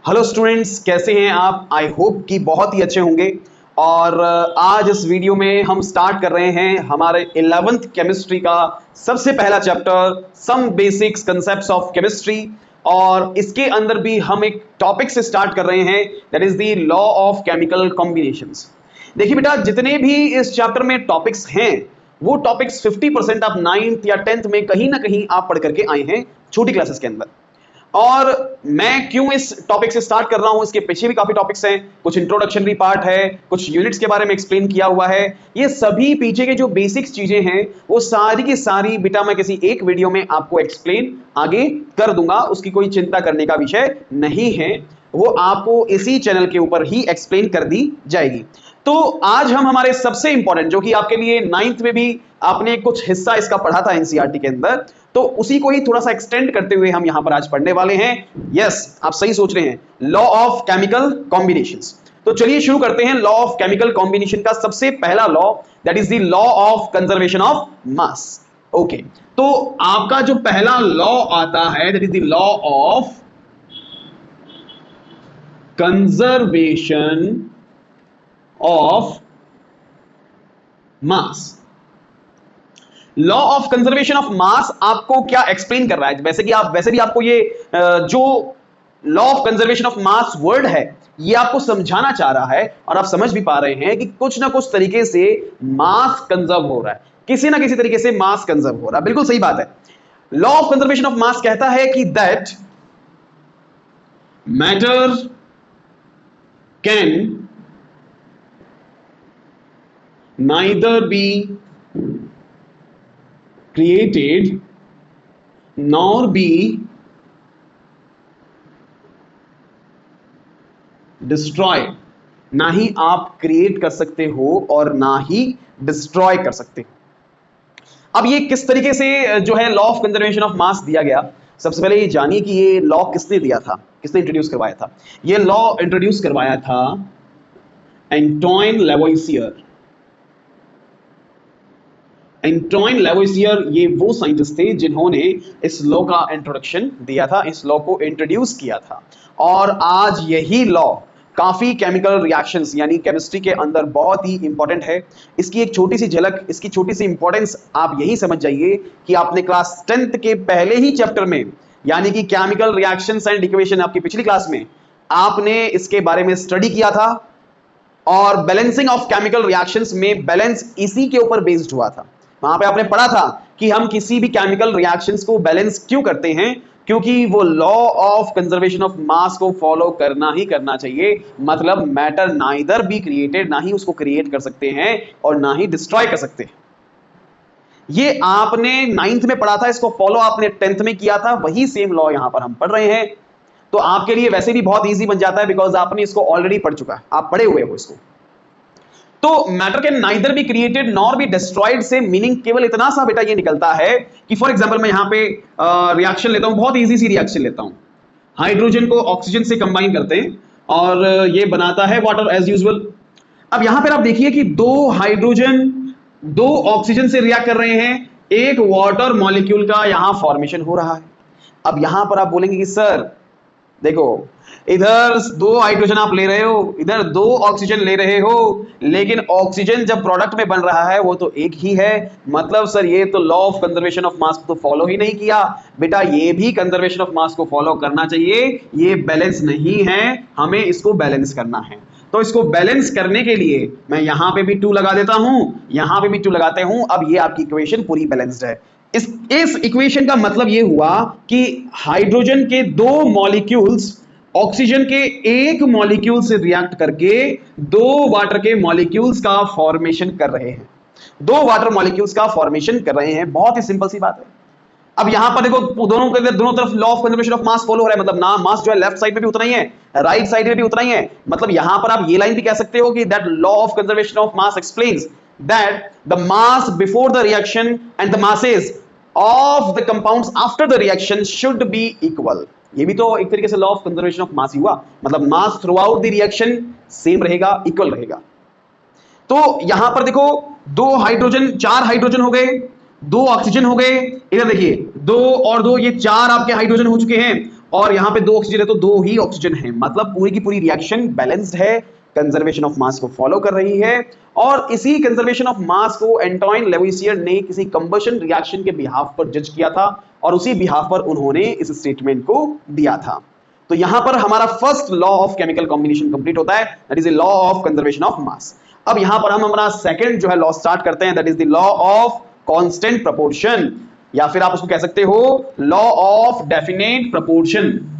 Hello students, कैसे हैं आप? आई होप कि बहुत ही अच्छे होंगे। और आज इस वीडियो में हम स्टार्ट कर रहे हैं हमारे 11th केमिस्ट्री का सबसे पहला chapter, some basics concepts of chemistry. और इसके अंदर भी हम एक टॉपिक से स्टार्ट कर रहे हैं, that is the law of chemical combinations. देखिए बेटा, जितने भी इस चैप्टर में टॉपिक्स हैं वो टॉपिक्स 50% आप 9th या 10th में कहीं ना कहीं आप पढ़ करके आए हैं छोटी क्लासेस के अंदर। और मैं क्यों इस टॉपिक से स्टार्ट कर रहा हूं, इसके पीछे भी काफी टॉपिक्स हैं, कुछ इंट्रोडक्शनरी पार्ट है, कुछ यूनिट्स के बारे में एक्सप्लेन किया हुआ है। ये सभी पीछे के जो बेसिक्स चीजें हैं वो सारी की सारी बेटा मैं किसी एक वीडियो में आपको एक्सप्लेन आगे कर दूंगा, उसकी कोई चिंता करने का विषय नहीं है, वो आपको इसी चैनल के ऊपर ही एक्सप्लेन कर दी जाएगी। तो आज हम हमारे सबसे इंपॉर्टेंट, जो कि आपके लिए 9th में भी आपने कुछ हिस्सा इसका पढ़ा था एनसीईआरटी के अंदर, तो उसी को ही थोड़ा सा एक्सटेंड करते हुए हम यहां पर आज पढ़ने वाले हैं। यस, आप सही सोच रहे हैं, लॉ ऑफ केमिकल कॉम्बिनेशंस। तो चलिए शुरू करते हैं। लॉ ऑफ केमिकल कॉम्बिनेशन का सबसे पहला law, that is the law of conservation of mass. Okay, तो आपका जो पहला लॉ आता है that is the law of conservation of mass. Law of conservation of मास आपको क्या एक्सप्लेन कर रहा है? वैसे भी आपको ये जो law of conservation of mass word है ये आपको समझाना चाह रहा है, और आप समझ भी पा रहे हैं कि कुछ ना कुछ तरीके से मास कंजर्व हो रहा है, किसी ना किसी तरीके से मास कंजर्व हो रहा है। बिल्कुल सही बात है। लॉ ऑफ कंजर्वेशन ऑफ मास कहता है कि that matter can neither be created nor be destroyed। ना ही आप क्रिएट कर सकते हो और ना ही डिस्ट्रॉय कर सकते हो। अब ये किस तरीके से जो है लॉ ऑफ कंजर्वेशन ऑफ मास दिया गया, सबसे पहले ये जानिए कि ये लॉ किसने दिया था, किसने इंट्रोड्यूस करवाया था। ये लॉ इंट्रोड्यूस करवाया था एंटोइन लेवोइसियर। एंटोइन लेवोइसियर ये वो साइंटिस्ट थे जिन्होंने इस लॉ का इंट्रोडक्शन दिया था, इस लॉ को इंट्रोड्यूस किया था। और आज यही लॉ काफी केमिकल रिएक्शंस यानी केमिस्ट्री के अंदर बहुत ही इंपॉर्टेंट है। इसकी एक छोटी सी झलक, इसकी छोटी सी इंपॉर्टेंस आप यही समझ जाइए कि आपने क्लास 10th के पहले ही चैप्टर में यानी कि केमिकल रिएक्शंस एंड इक्वेशन, आपकी पिछली क्लास में आपने इसके बारे में स्टडी किया था। और बैलेंसिंग ऑफ केमिकल रिएक्शंस में बैलेंस इसी के ऊपर बेस्ड हुआ था। वहां पे आपने पढ़ा था कि हम किसी भी केमिकल रिएक्शंस को बैलेंस क्यों करते हैं, क्योंकि वो लॉ ऑफ कंजर्वेशन ऑफ मास को फॉलो करना ही करना चाहिए। मतलब मैटर नाइदर बी क्रिएटेड, ना ही उसको क्रिएट कर सकते हैं और ना ही डिस्ट्रॉय कर सकते हैं। ये आपने 9th में पढ़ा था, इसको फॉलो आपने 10th में किया था, वही सेम लॉ यहां पर हम पढ़ रहे हैं। तो आपके लिए वैसे भी बहुत ईजी बन जाता है, बिकॉज आपने इसको ऑलरेडी पढ़ चुका है, आप पढ़े हुए हो इसको। तो matter can neither be created nor be destroyed से मीनिंग केवल इतना सा बेटा ये निकलता है कि फॉर एग्जांपल मैं यहां पे रिएक्शन लेता हूं, बहुत इजी सी रिएक्शन लेता हूं। हाइड्रोजन को ऑक्सीजन से कंबाइन करते हैं और ये बनाता है वाटर एज यूजुअल। अब यहां पर आप देखिए कि दो हाइड्रोजन दो ऑक्सीजन से रिएक्ट कर रहे हैं, एक वाटर मॉलिक्यूल का यहां फॉर्मेशन हो रहा है। अब यहां पर आप बोलेंगे कि सर देखो, इधर दो हाइड्रोजन आप ले रहे हो, इधर दो ऑक्सीजन ले रहे हो, लेकिन ऑक्सीजन जब प्रोडक्ट में बन रहा है वो तो एक ही है। मतलब सर ये तो लॉ ऑफ कंजर्वेशन ऑफ मास को तो फॉलो ही नहीं किया। बेटा ये भी कंजर्वेशन ऑफ मास को फॉलो करना चाहिए, ये बैलेंस नहीं है, हमें इसको बैलेंस करना है। तो इसको बैलेंस करने के लिए मैं यहां पे भी 2 लगा देता हूं, यहां पे भी 2 लगाते हूं। अब ये आपकी इक्वेशन पूरी बैलेंस्ड है। इस इक्वेशन का मतलब ये हुआ कि हाइड्रोजन के 2 मॉलिक्यूल्स ऑक्सीजन के एक मॉलिक्यूल से रिएक्ट करके 2 वाटर के मॉलिक्यूल्स का फॉर्मेशन कर रहे हैं, 2 वाटर मॉलिक्यूल्स का फॉर्मेशन कर रहे हैं। बहुत ही सिंपल सी बात है। अब यहां पर देखो, दोनों तरफ law of conservation of mass follow हो रहा है। मतलब ना मास जो है लेफ्ट साइड में भी उतना ही है, राइट साइड में भी उतना ही है। मतलब यहां पर आप ये लाइन भी कह सकते हो कि that law of conservation of mass explains that the mass before the reaction and the masses of the compounds after the reaction should be equal. ये भी तो एक तरीके से law of conservation of mass ही हुआ। मतलब mass throughout the reaction same रहेगा, इक्वल रहेगा। तो यहां पर देखो, 2 हाइड्रोजन, 4 हाइड्रोजन हो गए, 2 ऑक्सीजन हो गए। इधर देखिए 2 और 2 ये 4 आपके हाइड्रोजन हो चुके हैं। और यहां पे 2 ऑक्सीजन है तो 2 ही ऑक्सीजन है, मतलब पूरी की पूरी रिएक्शन बैलेंस्ड है, कंजर्वेशन ऑफ मास को फॉलो कर रही है। और इसी कंजर्वेशन ऑफ मास को एंटोइन लेवोइसियर ने किसी कंबशन रिएक्शन के बिहाफ पर जज किया था और उसी बिहाफ पर उन्होंने इस स्टेटमेंट को दिया था। तो यहां पर हमारा first law of chemical combination complete होता है, that is the law of conservation of मास। अब यहां पर हम हमारा सेकंड जो है लॉ स्टार्ट करते हैं, that is the law of constant proportion, या फिर आप उसको कह सकते हो लॉ ऑफ डेफिनेट प्रोपोर्शन।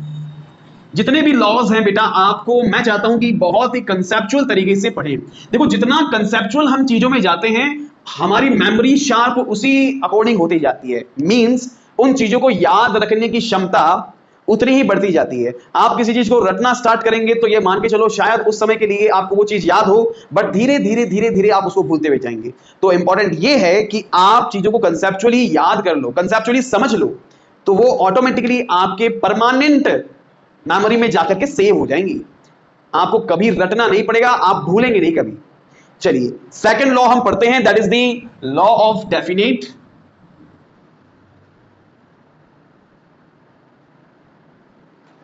जितने भी लॉज हैं बेटा, आपको मैं चाहता हूं कि बहुत ही कंसेप्चुअल तरीके से पढ़ें। देखो जितना कंसेप्चुअल हम चीजों में जाते हैं, हमारी मेमोरी शार्प उसी अकॉर्डिंग होती जाती है। मींस उन चीजों को याद रखने की क्षमता उतनी ही बढ़ती जाती है। आप किसी चीज को रटना स्टार्ट करेंगे तो ये मान के चलो शायद उस समय के लिए आपको वो चीज याद हो, बट धीरे धीरे धीरे धीरे आप उसको भूलते हुए जाएंगे। तो इंपॉर्टेंट ये है कि आप चीजों को कंसेप्चुअली याद कर लो, कंसेप्चुअली समझ लो, तो वो ऑटोमेटिकली आपके परमानेंट मेमोरी में जाकर के सेव हो जाएंगी। आपको कभी रटना नहीं पड़ेगा, आप भूलेंगे नहीं कभी। चलिए सेकंड लॉ हम पढ़ते हैं, that is the law of definite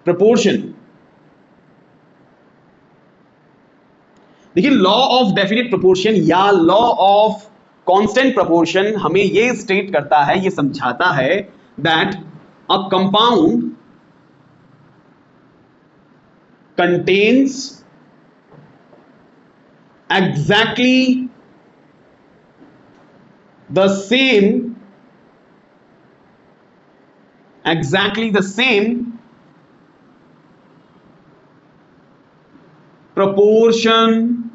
proportion. देखिए लॉ ऑफ डेफिनेट प्रोपोर्शन या लॉ ऑफ कांस्टेंट प्रोपोर्शन हमें यह स्टेट करता है, यह समझाता है that a compound contains exactly the same proportion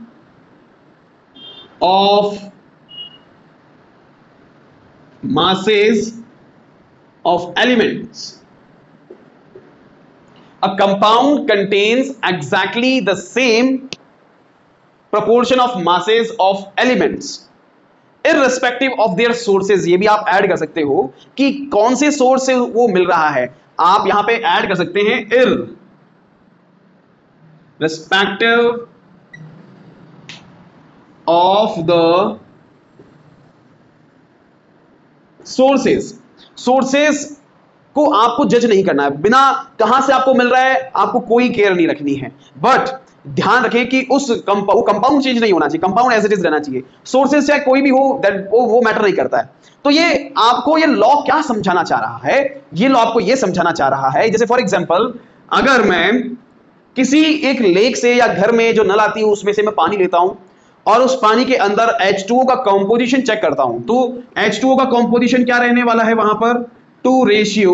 of masses of elements. A compound contains exactly the same proportion of masses of elements irrespective of their sources। ये भी आप ऐड कर सकते हो कि कौन से सोर्स से वो मिल रहा है। आप यहां पे ऐड कर सकते हैं irrespective of the sources। sources को आपको जज नहीं करना है, बिना कहां से आपको मिल रहा है आपको कोई केयर नहीं रखनी है, बट ध्यान रखें कि उस कंपाउंड चेंज नहीं होना चाहिए, कंपाउंड एज इट इज रहना चाहिए। सोर्सेज चाहे कोई भी हो, दैट वो मैटर नहीं करता है। तो ये आपको ये लॉ क्या समझाना चाह रहा है, ये लॉ आपको ये समझाना चाह रहा है, जैसे फॉर एग्जांपल अगर मैं किसी एक लेक से या घर में जो नल आती है उसमें से मैं पानी लेता हूं और उस पानी के अंदर H2O का कंपोजिशन चेक करता हूं, तो H2O का कंपोजिशन क्या रहने वाला है, वहां पर 2 रेशियो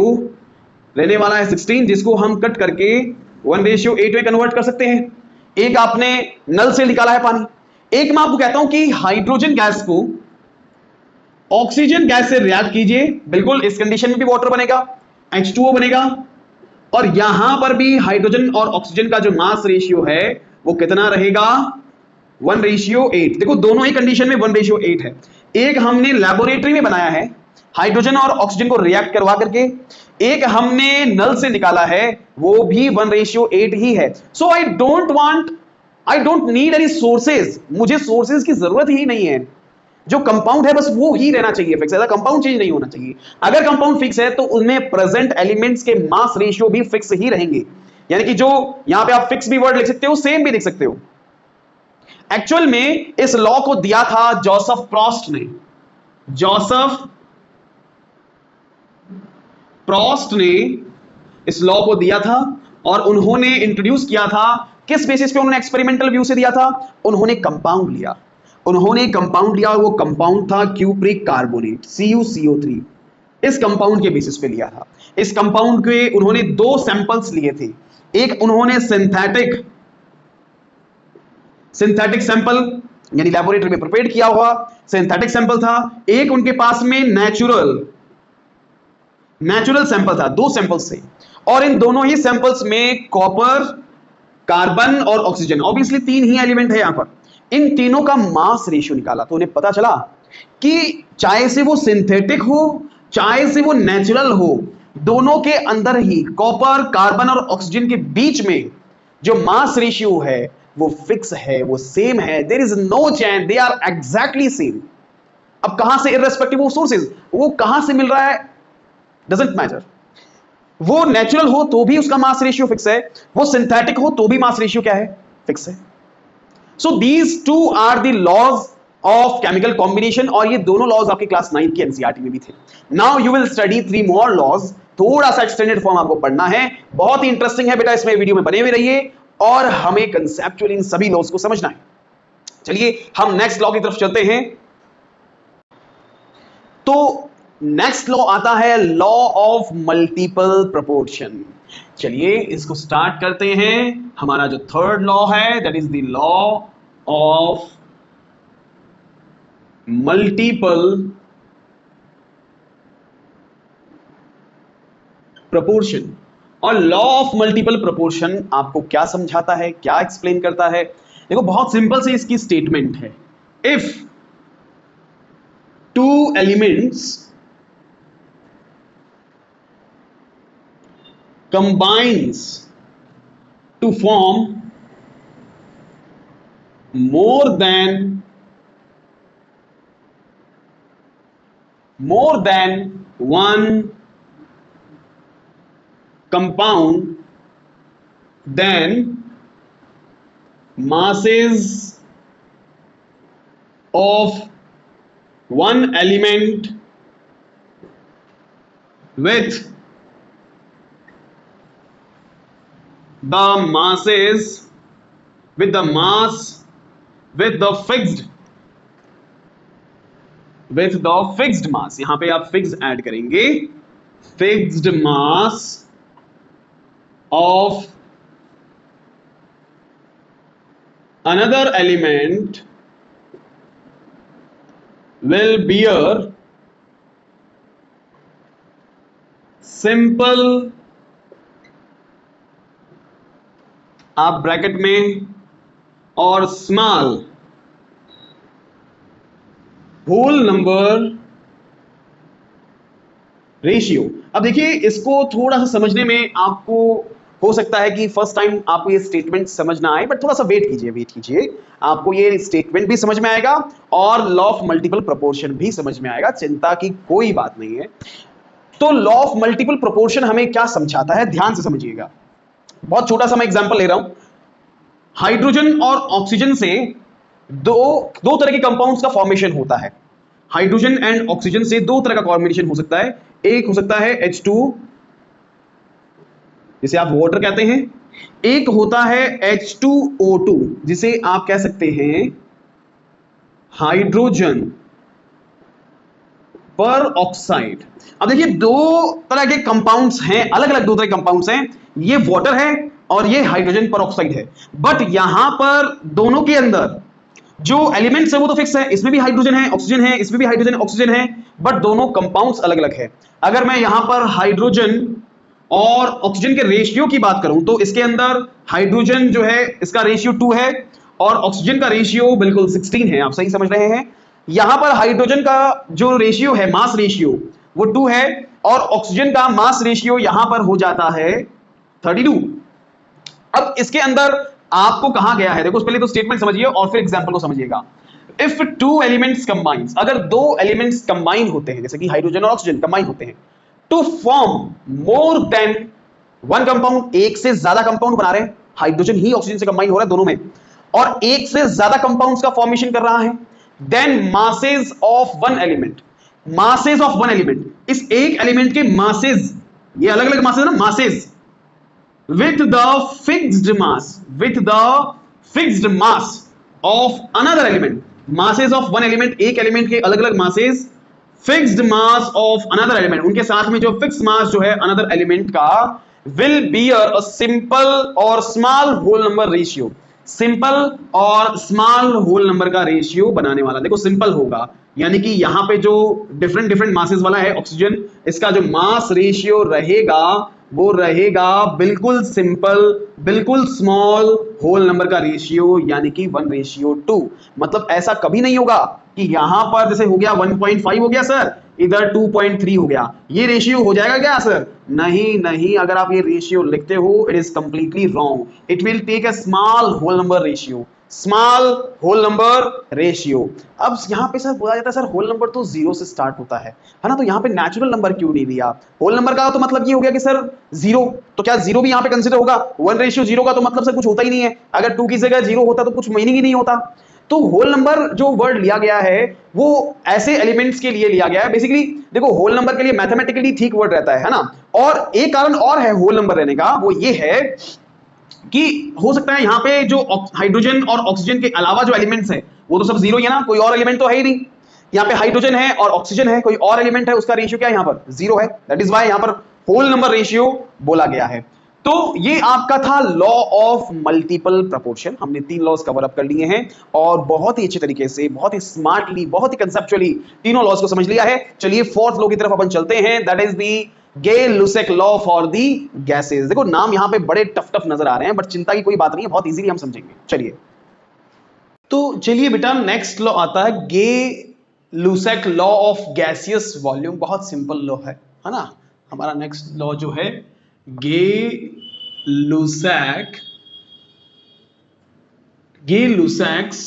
रहने वाला है 16, जिसको हम कट करके 1:8 में कन्वर्ट कर सकते हैं। एक आपने नल से निकाला है पानी, एक मैं आपको कहता हूं कि हाइड्रोजन गैस को ऑक्सीजन गैस से रिएक्ट कीजिए, बिल्कुल इस कंडीशन में भी वाटर बनेगा, H2O बनेगा, और यहां पर भी हाइड्रोजन और ऑक्सीजन का जो मास रेशियो है वो कितना रहेगा, 1:8। देखो दोनों ही कंडीशन में 1:8 है। एक हमने लेबोरेटरी में बनाया है हाइड्रोजन और ऑक्सीजन को रिएक्ट करवा करके, एक हमने नल से निकाला है वो भी 1:8 ही है। So I don't need any sources, मुझे सोर्सेज की जरूरत ही नहीं है। जो कंपाउंड है बस वो ही रहना चाहिए फिक्स, ऐसा कंपाउंड चेंज नहीं होना चाहिए। अगर कंपाउंड फिक्स है तो उनमें प्रेजेंट एलिमेंट्स के मास रेशियो भी फिक्स ही रहेंगे, यानी कि जो यहां पे आप फिक्स भी वर्ड लिख सकते हो, सेम भी लिख सकते हो। एक्चुअल में इस लॉ को दिया था जोसेफ प्रॉस्ट ने। जोसेफ प्रॉस्ट ने इस लॉ को दिया था और उन्होंने इंट्रोड्यूस किया था, किस बेसिस पे उन्होंने एक्सपेरिमेंटल व्यू से दिया था, उन्होंने कंपाउंड लिया, और वो कंपाउंड था क्यूप्रिक कार्बोनेट CuCO3। इस कंपाउंड के बेसिस पे लिया था। इस कंपाउंड के उन्होंने 2 सैंपल्स लिए थे, एक उन्होंने सिंथेटिक सैंपल यानी लेबोरेटरी में प्रिपेयर किया हुआ सिंथेटिक सैंपल था, एक उनके पास में नेचुरल सैंपल था। 2 सैंपल्स थे और इन दोनों ही सैंपल्स में कॉपर, कार्बन और ऑक्सीजन, ऑब्वियसली 3 ही एलिमेंट है यहां पर, इन तीनों का मास रेशियो निकाला तो उन्हें पता चला कि चाहे से वो सिंथेटिक हो चाहे से वो नेचुरल हो, दोनों के अंदर ही कॉपर, कार्बन और ऑक्सीजन के बीच में जो मास रेशियो है वो फिक्स है, वो सेम है, there is no change, they are exactly same. अब कहां से, इररेस्पेक्टिव ऑफ सोर्सेज, वो कहां से मिल रहा है डजंट मैटर। वो नेचुरल हो तो भी उसका मास रेशियो फिक्स है, वो सिंथेटिक हो तो भी मास रेशियो क्या है, फिक्स है। So these two are the laws of chemical combination, और ये दोनों लॉज आपके क्लास 9 की एनसीईआरटी में भी थे। Now you will study 3 more laws, थोड़ा सा एक्सटेंडेड फॉर्म आपको पढ़ना है, बहुत ही इंटरेस्टिंग है बेटा, इसमें वीडियो में बने हुए रहिए और हमें कंसेप्चुअली इन सभी लॉज को समझना है। चलिए हम नेक्स्ट लॉ की तरफ चलते हैं। तो नेक्स्ट लॉ आता है लॉ ऑफ मल्टीपल प्रोपोर्शन। चलिए इसको स्टार्ट करते हैं। हमारा जो थर्ड लॉ है that is the law of multiple proportion. और लॉ ऑफ मल्टीपल प्रोपोर्शन आपको क्या समझाता है, क्या एक्सप्लेन करता है? देखो बहुत सिंपल से इसकी स्टेटमेंट है, if two elements combines to form more than one compound, then masses of one element with the masses with the mass with the fixed mass, यहां पे आप फिक्स्ड ऐड करेंगे, fixed mass of another element will bear simple, आप bracket में, और small whole number ratio. अब देखिए इसको थोड़ा सा समझने में आपको हो सकता है कि फर्स्ट टाइम आपको ये स्टेटमेंट समझ ना आए, बट थोड़ा सा वेट कीजिए, आपको ये स्टेटमेंट भी समझ में आएगा और लॉ ऑफ मल्टीपल प्रोपोर्शन भी समझ में आएगा, चिंता की कोई बात नहीं है। तो लॉ ऑफ मल्टीपल प्रोपोर्शन हमें क्या समझाता है, ध्यान से समझिएगा। बहुत छोटा सा मैं एग्जांपल ले रहा हूं, हाइड्रोजन और ऑक्सीजन से दो तरह के कंपाउंड्स का फॉर्मेशन होता है। हाइड्रोजन एंड ऑक्सीजन से दो तरह का कॉम्बिनेशन हो सकता है, एक हो सकता है H2 जिसे आप वाटर कहते हैं, एक होता है H2O2 जिसे आप कह सकते हैं हाइड्रोजन पर ऑक्साइड। अब देखिए दो तरह के कंपाउंड्स हैं, अलग अलग दो तरह के कंपाउंड्स हैं, ये वाटर है और ये हाइड्रोजन पर ऑक्साइड है, बट यहां पर दोनों के अंदर जो एलिमेंट्स है वो तो फिक्स है, इसमें भी हाइड्रोजन है ऑक्सीजन है, इसमें भी हाइड्रोजन ऑक्सीजन है, बट दोनों कंपाउंड्स अलग अलग है। अगर मैं यहां पर हाइड्रोजन और ऑक्सीजन के रेशियो की बात करूं तो इसके अंदर हाइड्रोजन जो है इसका रेशियो 2 है और ऑक्सीजन का रेशियो बिल्कुल 16 है, आप सही समझ रहे हैं। यहां पर हाइड्रोजन का जो रेशियो है, मास रेशियो, वो 2 है और ऑक्सीजन का मास रेशियो यहां पर हो जाता है 32। अब इसके अंदर आपको कहा गया है, देखो पहले तो स्टेटमेंट समझिए और फिर एग्जांपल को समझिएगा। इफ टू एलिमेंट्स कंबाइंस, अगर दो एलिमेंट्स कंबाइन होते हैं, जैसे कि हाइड्रोजन और ऑक्सीजन कंबाइन होते हैं, to form more than one compound, एक से ज्यादा कंपाउंड बना रहे हैं, हाइड्रोजन ही ऑक्सीजन से कंबाइन हो रहा है दोनों में, और एक से ज्यादा कंपाउंड्स का फॉर्मेशन कर रहा है, then masses of one element, masses of one element, इस एक एलिमेंट के मासेस, ये अलग अलग मासेस है ना, masses with the fixed mass of another element, masses of one element, एक एलिमेंट के अलग अलग masses, fixed mass of another element, उनके साथ में जो fixed mass जो है another element का, will bear a simple और small whole number ratio, simple और स्मॉल होल नंबर का रेशियो बनाने वाला। देखो सिंपल होगा यानी कि यहां पे जो डिफरेंट मासेस वाला है ऑक्सीजन, इसका जो मास रेशियो रहेगा वो रहेगा बिल्कुल सिंपल, बिल्कुल स्मॉल होल नंबर का रेशियो यानी कि 1:2। मतलब ऐसा कभी नहीं होगा कि यहां पर जैसे हो गया 1.5 हो गया सर, इधर 2.3 हो गया, ये रेशियो हो जाएगा क्या सर? नहीं, अगर आप ये रेशियो लिखते हो it is completely wrong, it will take a small whole number ratio, small whole number ratio. अब यहां पे सर बोला जाता है सर होल नंबर तो जीरो से स्टार्ट होता है ना, तो यहां पे नेचुरल नंबर क्यों नहीं लिया? होल नंबर का तो मतलब ये हो गया कि सर जीरो, तो क्या जीरो भी यहां पे कंसीडर होगा? 1:0 का तो मतलब सर कुछ होता ही नहीं है, अगर 2 की जगह जीरो होता तो कुछ मीनिंग ही नहीं होता। तो होल नंबर जो वर्ड लिया गया है वो ऐसे एलिमेंट्स के लिए लिया गया है। बेसिकली देखो होल नंबर के लिए मैथमेटिकली ठीक वर्ड रहता है ना। और एक कारण और है होल नंबर रहने का, वो ये है कि हो सकता है यहां पे जो हाइड्रोजन और ऑक्सीजन के अलावा जो एलिमेंट्स हैं वो तो सब जीरो ही है ना, कोई और एलिमेंट तो है ही नहीं। यहां पे हाइड्रोजन है और ऑक्सीजन है, कोई और एलिमेंट है, उसका रेशियो क्या है? यहां पर जीरो है। दैट इज व्हाई यहां पर होल नंबर रेशियो बोला गया है। तो ये आपका था लॉ ऑफ मल्टीपल प्रोपोर्शन। हमने 3 लॉज कवर अप कर लिए हैं और बहुत ही अच्छे तरीके से, बहुत ही स्मार्टली, बहुत ही कंसेप्चुअली तीनों लॉज को समझ लिया है। चलिए फोर्थ लॉ की तरफ अपन चलते हैं, that is the Gay-Lussac law for the gases. देखो नाम यहां पे बड़े टफ टफ नजर आ रहे हैं, बट चिंता की कोई बात नहीं है, बहुत इजीली हम समझेंगे। चलिए तो चलिए बेटा नेक्स्ट लॉ आता है गे-लुसेक लॉ ऑफ गैसियस वॉल्यूम। बहुत सिंपल लॉ है ना। हमारा नेक्स्ट लॉ जो है गे-लुसेक्स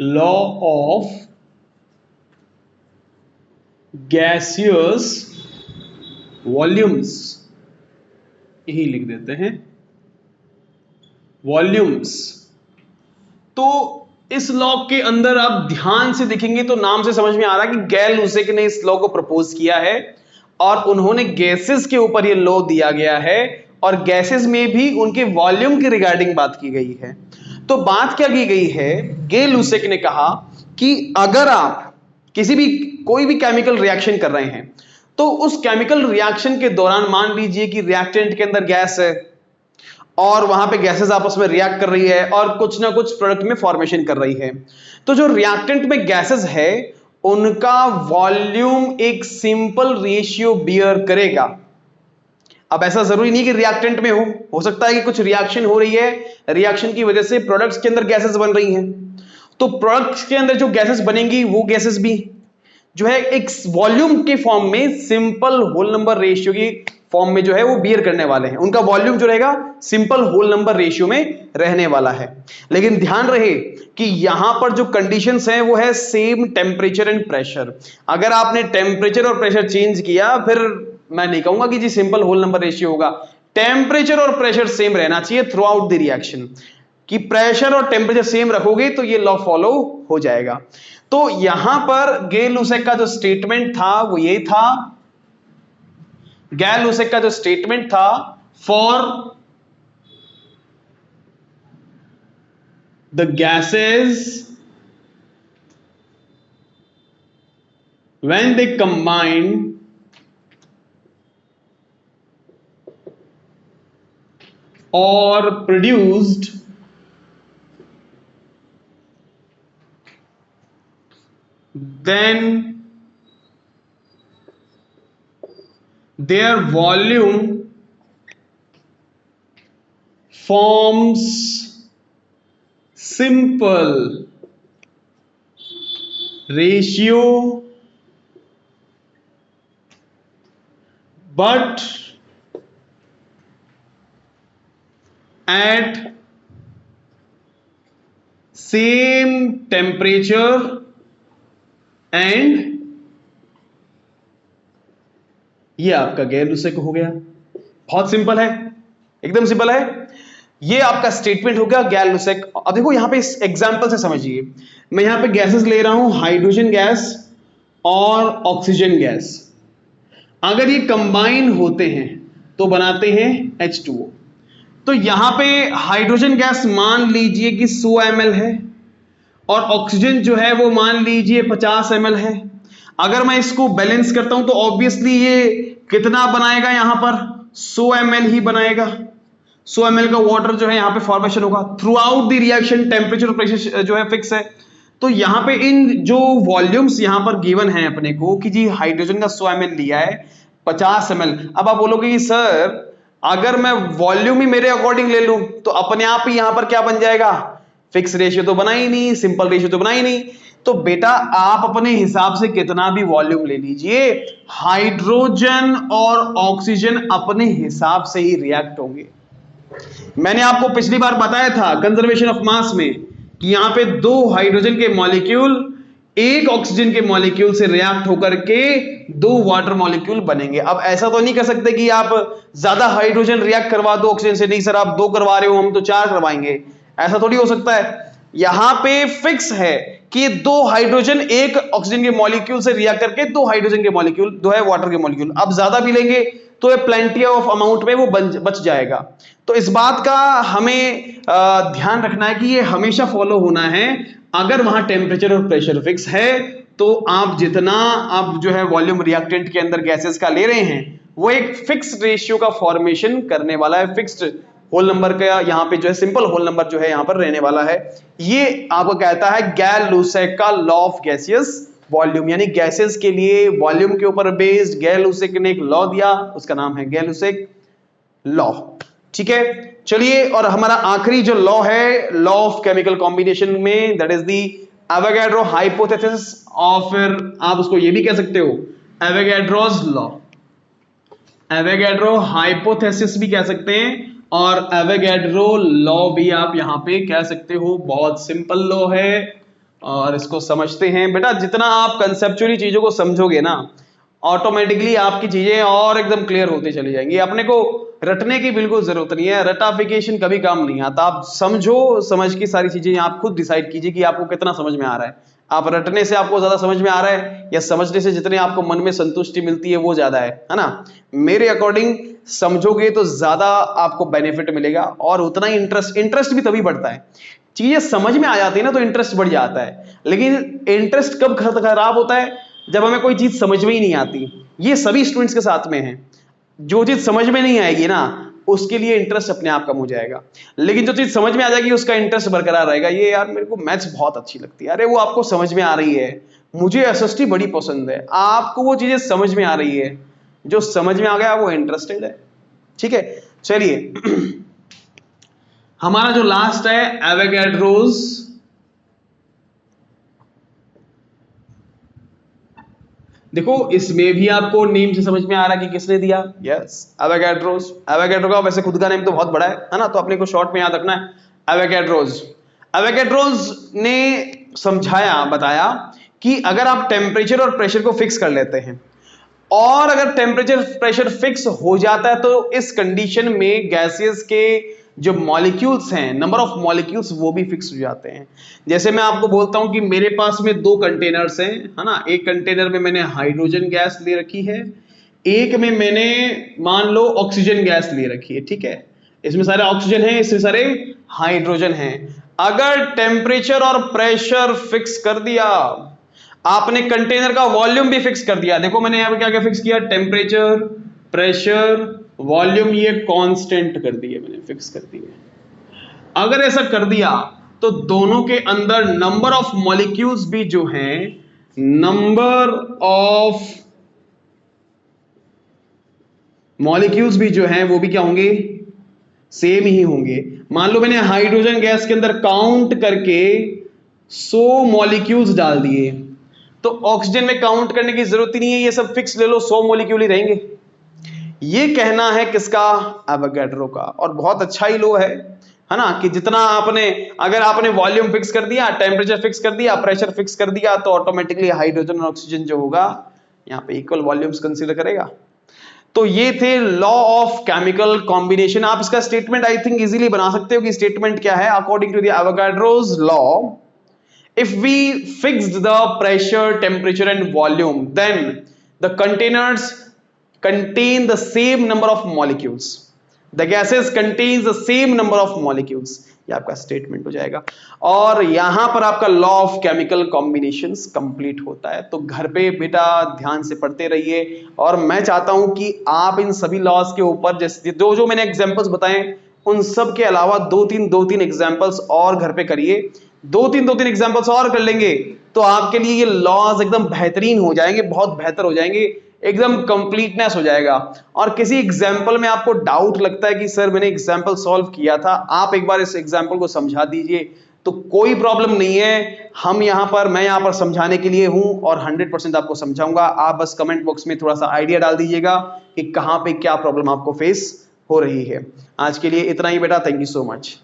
लॉ ऑफ गैसियस वॉल्यूम्स, यही लिख देते हैं वॉल्यूम्स। तो इस लॉ के अंदर आप ध्यान से देखेंगे तो नाम से समझ में आ रहा है कि गैल-लुसेक ने इस लॉ को प्रपोज किया है और उन्होंने गैसेस के ऊपर ये लॉ दिया गया है और गैसेस में भी उनके वॉल्यूम की रिगार्डिंग बात की गई है। तो बात क्या की गई है, गैल-लुसेक ने कहा कि अगर आप किसी भी कोई भी केमिकल रिएक्शन कर रहे हैं तो उस केमिकल रिएक्शन के दौरान मान लीजिए कि रिएक्टेंट के अंदर गैस है और वहां पे गैसेस आपस में रिएक्ट कर रही है और कुछ ना कुछ प्रोडक्ट में फॉर्मेशन कर रही है, तो जो रिएक्टेंट में गैसेस है उनका वॉल्यूम एक सिंपल रेशियो बियर करेगा। अब ऐसा जरूरी नहीं कि रिएक्टेंट में हो सकता है कि कुछ रिएक्शन हो रही है, रिएक्शन की वजह से प्रोडक्ट्स के अंदर गैसेस बन रही हैं, तो प्रोडक्ट्स के अंदर जो गैसेस बनेंगी वो गैसेस भी जो है एक वॉल्यूम के फॉर्म में सिंपल होल नंबर रेशियो की फॉर्म में जो है वो बियर करने वाले हैं। उनका वॉल्यूम जो रहेगा सिंपल होल नंबर रेशियो में रहने वाला है। लेकिन ध्यान रहे कि यहां पर जो कंडीशंस हैं वो है सेम टेम्परेचर एंड प्रेशर। अगर आपने टेम्परेचर और प्रेशर चेंज किया फिर मैं नहीं कहूंगा कि जी सिंपल होल नंबर रेशियो होगा। टेम्परेचर और प्रेशर सेम रहना चाहिए थ्रू आउट द रिएक्शन, कि प्रेशर और टेम्परेचर सेम रखोगे तो ये लॉ फॉलो हो जाएगा। तो यहां पर गैल-लुसेक का जो स्टेटमेंट था वो ये था, गैल-लुसेक का जो स्टेटमेंट था for the gases when they combine or produced then their volume forms simple ratio but at same temperature and ये आपका गैल-लुसेक हो गया। बहुत सिंपल है, एकदम सिंपल है। ये आपका स्टेटमेंट हो गया गैल-लुसेक। अब देखो यहां पे इस एग्जांपल से समझिए, मैं यहां पे गैसेस ले रहा हूं, हाइड्रोजन गैस और ऑक्सीजन गैस। अगर ये कंबाइन होते हैं तो बनाते हैं H2O। तो यहां पे हाइड्रोजन गैस मान लीजिए कि 100 ml है और ऑक्सीजन जो है वो मान लीजिए 50 ml है। अगर मैं इसको बैलेंस करता हूं तो ऑब्वियसली ये कितना बनाएगा, यहां पर 100 ml ही बनाएगा। 100 ml का वाटर जो है यहां पे फॉर्मेशन होगा। Through out the reaction temperature और प्रेशर जो है फिक्स है। तो यहां पे इन जो वॉल्यूम्स यहां पर गिवन है अपने को कि जी हाइड्रोजन का 100 ml लिया है, 50 ml। अब आप बोलोगे कि सर अगर मैं वॉल्यूम ही मेरे अकॉर्डिंग ले लूं तो अपने आप ही यहां पर क्या बन जाएगा, फिक्स रेशियो तो बना ही नहीं, सिंपल रेशियो तो बना ही नहीं। तो बेटा आप अपने हिसाब से कितना भी वॉल्यूम ले लीजिए, हाइड्रोजन और ऑक्सीजन अपने हिसाब से ही रिएक्ट होंगे। मैंने आपको पिछली बार बताया था कंजर्वेशन ऑफ मास में कि यहां पे दो हाइड्रोजन के मॉलिक्यूल एक ऑक्सीजन के मॉलिक्यूल से रिएक्ट होकर के दो वाटर मॉलिक्यूल बनेंगे। अब ऐसा तो नहीं कर सकते कि आप ज्यादा हाइड्रोजन रिएक्ट करवा दो ऑक्सीजन से, नहीं सर आप दो करवा रहे हो हम तो चार करवाएंगे, ऐसा थोड़ी हो सकता है। यहां पे फिक्स है कि दो हाइड्रोजन एक ऑक्सीजन के मॉलिक्यूल से रिएक्ट करके दो हाइड्रोजन के मॉलिक्यूल दो है वाटर के मॉलिक्यूल, अब ज्यादा भी लेंगे तो ये प्लेंटी ऑफ अमाउंट में वो बच जाएगा। तो इस बात का हमें ध्यान रखना है कि ये हमेशा फॉलो होना है। अगर वहां टेम्परेचर और प्रेशर फिक्स है तो आप जितना आप जो है वॉल्यूम रिएक्टेंट के अंदर गैसेस का ले रहे हैं वो एक फिक्स्ड रेशियो का फॉर्मेशन करने वाला है, फिक्स्ड होल नंबर का यहाँ पे जो है सिंपल होल नंबर जो है यहाँ पर रहने वाला है। ये आपको कहता है गैल-लुसेक का लॉ ऑफ गैसियस वॉल्यूम, यानी गैसेस के लिए वॉल्यूम के ऊपर बेस्ड गैल-लुसेक ने एक लॉ दिया, उसका नाम है गैल-लुसेक लॉ। ठीक है, चलिए, और हमारा आखिरी जो लॉ है लॉ ऑफ केमिकल कॉम्बिनेशन में, that is the Avogadro hypothesis, और फिर आप उसको ये भी कह सकते हो एवोगैड्रोस लॉ, एवोगैड्रो हाइपोथेसिस भी कह सकते हैं और एवोगैड्रो लॉ भी आप यहां पे कह सकते हो। बहुत सिंपल लॉ है और इसको समझते हैं बेटा, जितना आप कंसेप्चुअली चीजों को समझोगे ना ऑटोमेटिकली आपकी चीजें और एकदम क्लियर होती चली जाएंगी। अपने को रटने की बिल्कुल जरूरत नहीं है, रटाफिकेशन कभी काम नहीं आता। आप समझो, समझ की सारी चीजें आप खुद डिसाइड कीजिए कि आपको कितना समझ में आ रहा है। आप रटने से आपको ज्यादा समझ में आ रहा है या समझने से जितने आपको मन में संतुष्टि मिलती है वो ज्यादा है ना? मेरे अकॉर्डिंग समझोगे तो ज्यादा आपको बेनिफिट मिलेगा और उतना ही इंटरेस्ट भी तभी बढ़ता है। चीजें समझ में आ जाती है ना तो इंटरेस्ट बढ़ जाता है, लेकिन इंटरेस्ट कब खराब होता है? जब हमें कोई चीज समझ में ही नहीं आती। ये सभी स्टूडेंट्स के साथ में है, जो चीज समझ में नहीं आएगी ना उसके लिए इंटरेस्ट अपने आप कम हो जाएगा, लेकिन जो चीज समझ में आ जाएगी उसका इंटरेस्ट बरकरार रहेगा। ये यार मेरे को मैथ्स बहुत अच्छी लगती है, अरे वो आपको समझ में आ रही है। मुझे एसएसटी बड़ी पसंद है, आपको वो चीजें समझ में आ रही है, जो समझ में आ गया वो इंटरेस्टेड है। ठीक है, चलिए हमारा जो लास्ट है एवोगैड्रोस, देखो इसमें भी आपको नेम से समझ में आ रहा है कि किसने दिया। Yes, Avogadro's. एवोगैड्रो का वैसे खुद का नेम तो बहुत बड़ा है ना, तो अपने को शॉर्ट में याद रखना है एवोगैड्रोस। एवोगैड्रोस ने समझाया, बताया कि अगर आप टेम्परेचर और प्रेशर को फिक्स कर लेते हैं और अगर टेम्परेचर प्रेशर फिक्स हो जाता है तो इस कंडीशन में गैसेस के जो मॉलिक्यूल्स हैं, नंबर ऑफ मॉलिक्यूल्स वो भी फिक्स हो जाते हैं। जैसे मैं आपको बोलता हूं कि मेरे पास में दो कंटेनर्स हैं, है ना? एक कंटेनर में मैंने हाइड्रोजन गैस ले रखी है, एक में मैंने मान लो ऑक्सीजन गैस ले रखी है। ठीक है, इसमें सारे ऑक्सीजन है, इसमें सारे हाइड्रोजन है। अगर टेम्परेचर और प्रेशर फिक्स कर दिया, आपने कंटेनर का वॉल्यूम भी फिक्स कर दिया। देखो मैंने यहां पे क्या क्या फिक्स किया, टेम्परेचर, प्रेशर, वॉल्यूम, ये कांस्टेंट कर दिए, मैंने फिक्स कर दिए। अगर ऐसा कर दिया तो दोनों के अंदर नंबर ऑफ मॉलिक्यूल्स भी जो हैं, नंबर ऑफ मॉलिक्यूल्स भी जो हैं वो भी क्या होंगे, सेम ही होंगे। मान लो मैंने हाइड्रोजन गैस के अंदर काउंट करके 100 मॉलिक्यूल्स डाल दिए, तो ऑक्सीजन में काउंट करने की जरूरत ही नहीं है, ये सब फिक्स ले लो, 100 मॉलिक्यूल ही रहेंगे। ये कहना है किसका, एवोगैड्रो का। और बहुत अच्छा ही लो है ना, कि जितना आपने, अगर आपने वॉल्यूम फिक्स कर दिया, टेम्परेचर फिक्स कर दिया, प्रेशर फिक्स कर दिया, तो ऑटोमेटिकली हाइड्रोजन और ऑक्सीजन जो होगा यहाँ पे इक्वल वॉल्यूम्स कंसीडर करेगा। तो ये थे लॉ ऑफ केमिकल कॉम्बिनेशन। आप इसका स्टेटमेंट आई थिंक इजीली बना सकते हो कि स्टेटमेंट क्या है, according to the Avogadro's law, if we fixed the pressure, temperature and volume, then the containers contain the same number of molecules, the gases contains the same number of molecules। ये आपका statement हो जाएगा और यहां पर आपका law of chemical combinations complete होता है। तो घर पे बेटा ध्यान से पढ़ते रहिए और मैं चाहता हूं कि आप इन सभी लॉज के ऊपर जैसे जो मैंने एग्जांपल्स बताए उन सब के अलावा दो तीन एग्जांपल्स और घर पे करिए। दो तीन एग्जांपल्स और कर लेंगे तो आपके लिए ये लॉज एकदम बेहतरीन हो जाएंगे, बहुत बेहतर हो जाएंगे, एकदम कंप्लीटनेस हो जाएगा। और किसी एग्जांपल में आपको डाउट लगता है कि सर मैंने एग्जांपल सॉल्व किया था, आप एक बार इस एग्जांपल को समझा दीजिए, तो कोई प्रॉब्लम नहीं है। मैं यहाँ पर समझाने के लिए हूं और 100% आपको समझाऊंगा। आप बस कमेंट बॉक्स में थोड़ा सा आइडिया डाल दीजिएगा कि कहां पे क्या प्रॉब्लम आपको फेस हो रही है। आज के लिए इतना ही बेटा, थैंक यू सो मच।